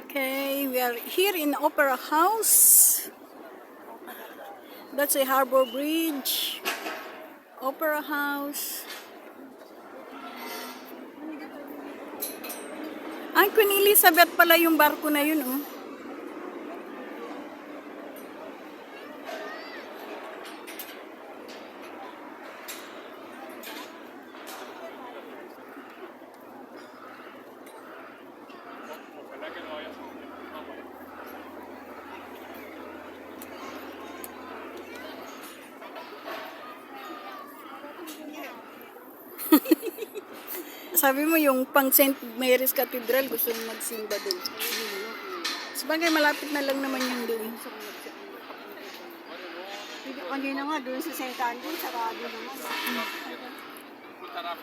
Okay, we are here in Opera House. That's a harbor bridge. Opera House. Ang Queen Elizabeth pala yung barko na yun, oh. Sabi mo yung pang St. Mary's Cathedral gusto mo magsimba doon. Sabagay malapit na lang naman yung doon. Kanina nga doon sa St. Andrew, sarado naman. Taraf